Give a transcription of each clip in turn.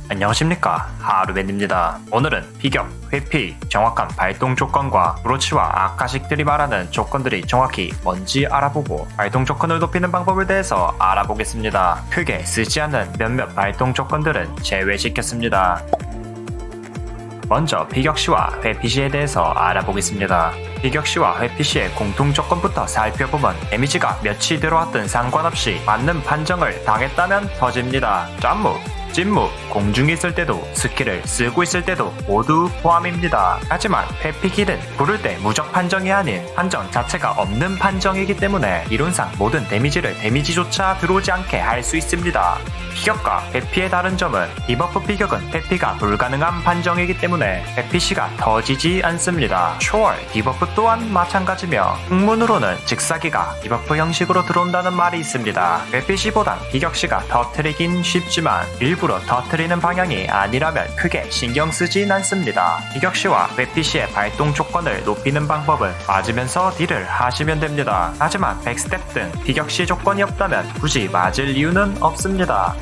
안녕하십니까, 하루맨입니다. 오늘은 피격, 회피, 정확한 발동 조건과 브로치와 아카식들이 말하는 조건들이 정확히 뭔지 알아보고 발동 조건을 높이는 방법에 대해서 알아보겠습니다. 크게 쓰지 않는 몇몇 발동 조건들은 제외시켰습니다. 먼저 피격시와 회피시에 대해서 알아보겠습니다. 피격시와 회피시의 공통 조건부터 살펴보면 데미지가 몇이 들어왔든 상관없이 맞는 판정을 당했다면 터집니다. 점무, 찐무, 공중에 있을 때도 스킬을 쓰고 있을 때도 모두 포함입니다. 하지만 회피킬은 부를 때 무적 판정이 아닌 판정 자체가 없는 판정이기 때문에 이론상 모든 데미지를 데미지조차 들어오지 않게 할 수 있습니다. 피격과 회피의 다른 점은 디버프 피격은 회피가 불가능한 판정이기 때문에 회피시가 터지지 않습니다. 초월 디버프 또한 마찬가지며 흥문으로는 직사기가 디버프 형식으로 들어온다는 말이 있습니다. 회피시보단 피격시가 터트리긴 쉽지만 일부러 터트리는 방향이 아니라면 크게 신경 쓰진 않습니다. 피격시와 회피시의 발동 조건을 높이는 방법은 맞으면서 딜을 하시면 됩니다. 하지만 백스텝 등 피격시 조건이 없다면 굳이 맞을 이유는 없습니다.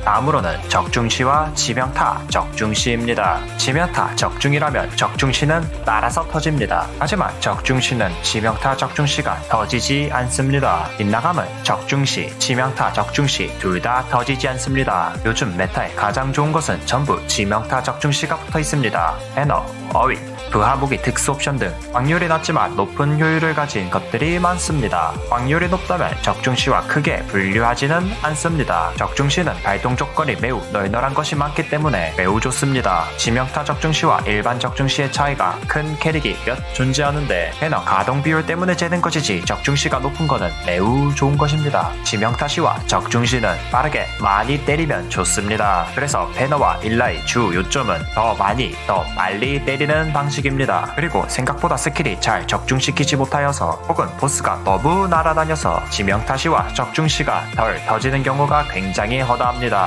다음으로는 적중시와 지명타 적중시입니다. 지명타 적중이라면 적중시는 따라서 터집니다. 하지만 적중시는 지명타 적중시가 터지지 않습니다. 빗나감은 적중시, 지명타 적중시 둘 다 터지지 않습니다. 요즘 메타에 가장 좋은 것은 전부 지명타 적중시가 붙어 있습니다. 에너, 어윈, 부하무기 특수 옵션 등 확률이 낮지만 높은 효율을 가진 것들이 많습니다. 확률이 높다면 적중시와 크게 분류하지는 않습니다. 적중시는 발동 조건이 매우 널널한 것이 많기 때문에 매우 좋습니다. 지명타 적중시와 일반 적중시의 차이가 큰 캐릭이 몇 존재하는데 배너 가동 비율 때문에 재는 것이지 적중시가 높은 것은 매우 좋은 것입니다. 지명타시와 적중시는 빠르게 많이 때리면 좋습니다. 그래서 배너와 일라의 주 요점은 더 많이 더 빨리 때리는 방식입니다. 그리고 생각보다 스킬이 잘 적중시키지 못하여서 혹은 보스가 너무 날아다녀서 지명타시와 적중시가 덜 터지는 경우가 굉장히 허다합니다.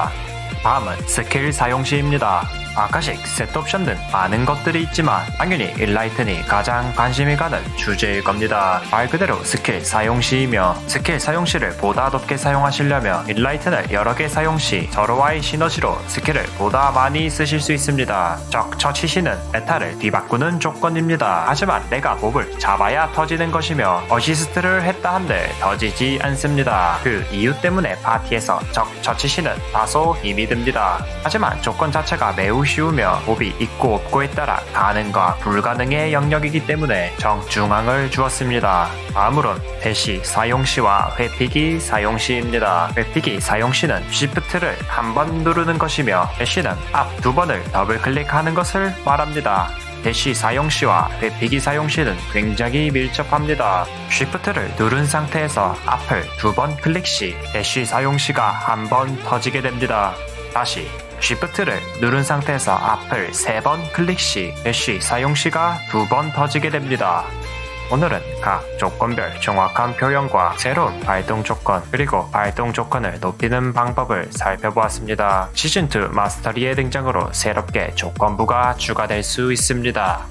다음은 스킬 사용시입니다. 아카식, 세트 옵션 등 많은 것들이 있지만 당연히 일라이튼이 가장 관심이 가는 주제일 겁니다. 말 그대로 스킬 사용시이며 스킬 사용시를 보다 높게 사용하시려면 일라이튼을 여러 개 사용시 서로와의 시너지로 스킬을 보다 많이 쓰실 수 있습니다. 적 처치시는 메타를 뒤바꾸는 조건입니다. 하지만 내가 몹을 잡아야 터지는 것이며 어시스트를 했다 한들 터지지 않습니다. 그 이유 때문에 파티에서 적 처치시는 다소 힘이 듭니다. 하지만 조건 자체가 매우 쉬우며 몹이 있고 없고에 따라 가능과 불가능의 영역이기 때문에 정중앙을 주었습니다. 다음으론 대시 사용시와 회피기 사용시입니다. 회피기 사용시는 Shift를 한 번 누르는 것이며 대시는 앞 두 번을 더블 클릭하는 것을 말합니다. 대시 사용시와 회피기 사용시는 굉장히 밀접합니다. Shift를 누른 상태에서 앞을 두 번 클릭 시 대시 사용시가 한 번 터지게 됩니다. 다시 Shift를 누른 상태에서 앞을 3번 클릭 시 대시 사용시가 2번 터지게 됩니다. 오늘은 각 조건별 정확한 표현과 새로운 발동 조건 그리고 발동 조건을 높이는 방법을 살펴보았습니다. 시즌2 마스터리의 등장으로 새롭게 조건부가 추가될 수 있습니다.